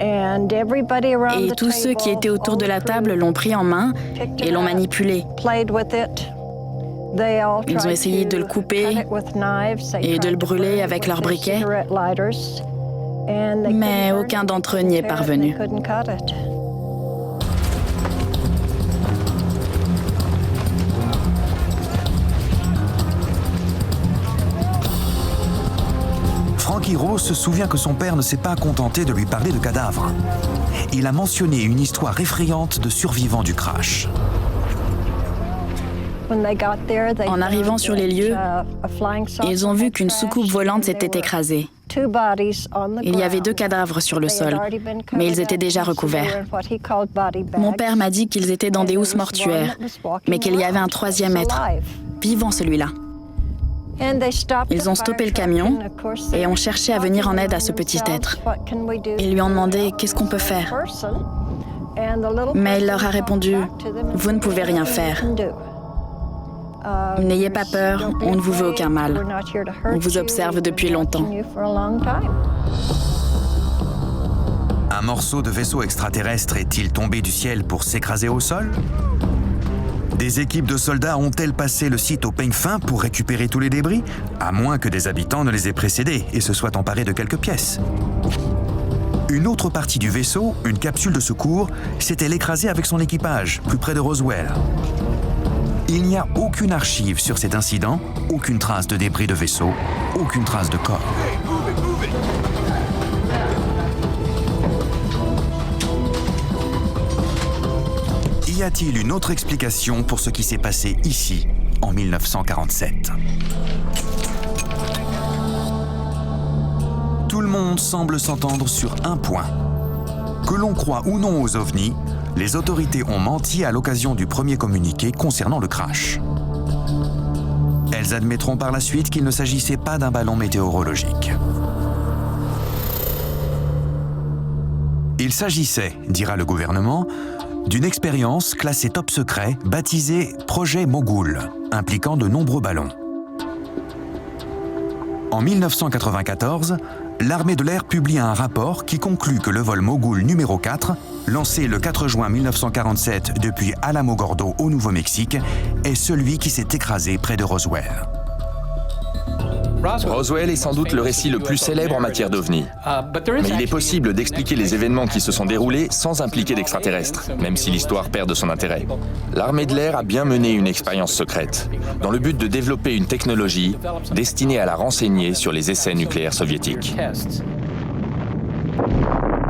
Et tous ceux qui étaient autour de la table l'ont pris en main et l'ont manipulé. Ils ont essayé de le couper et de le brûler avec leurs briquets, mais aucun d'entre eux n'y est parvenu. Frankie Rose se souvient que son père ne s'est pas contenté de lui parler de cadavres. Il a mentionné une histoire effrayante de survivants du crash. En arrivant sur les lieux, ils ont vu qu'une soucoupe volante s'était écrasée. Il y avait 2 cadavres sur le sol, mais ils étaient déjà recouverts. Mon père m'a dit qu'ils étaient dans des housses mortuaires, mais qu'il y avait un 3e être, vivant celui-là. Ils ont stoppé le camion et ont cherché à venir en aide à ce petit être. Ils lui ont demandé « Qu'est-ce qu'on peut faire ?» Mais il leur a répondu « Vous ne pouvez rien faire. N'ayez pas peur, on ne vous veut aucun mal. On vous observe depuis longtemps. » Un morceau de vaisseau extraterrestre est-il tombé du ciel pour s'écraser au sol? Des équipes de soldats ont-elles passé le site au peigne fin pour récupérer tous les débris? À moins que des habitants ne les aient précédés et se soient emparés de quelques pièces. Une autre partie du vaisseau, une capsule de secours, s'est-elle écrasée avec son équipage, plus près de Roswell? Il n'y a aucune archive sur cet incident, aucune trace de débris de vaisseau, aucune trace de corps. Y a-t-il une autre explication pour ce qui s'est passé ici, en 1947? Tout le monde semble s'entendre sur un point. Que l'on croit ou non aux ovnis, les autorités ont menti à l'occasion du premier communiqué concernant le crash. Elles admettront par la suite qu'il ne s'agissait pas d'un ballon météorologique. Il s'agissait, dira le gouvernement, d'une expérience classée top secret baptisée Projet Mogul, impliquant de nombreux ballons. En 1994, l'armée de l'air publie un rapport qui conclut que le vol Mogul numéro 4, lancé le 4 juin 1947 depuis Alamogordo au Nouveau-Mexique, est celui qui s'est écrasé près de Roswell. Roswell est sans doute le récit le plus célèbre en matière d'OVNI. Mais il est possible d'expliquer les événements qui se sont déroulés sans impliquer d'extraterrestres, même si l'histoire perd de son intérêt. L'armée de l'air a bien mené une expérience secrète, dans le but de développer une technologie destinée à la renseigner sur les essais nucléaires soviétiques.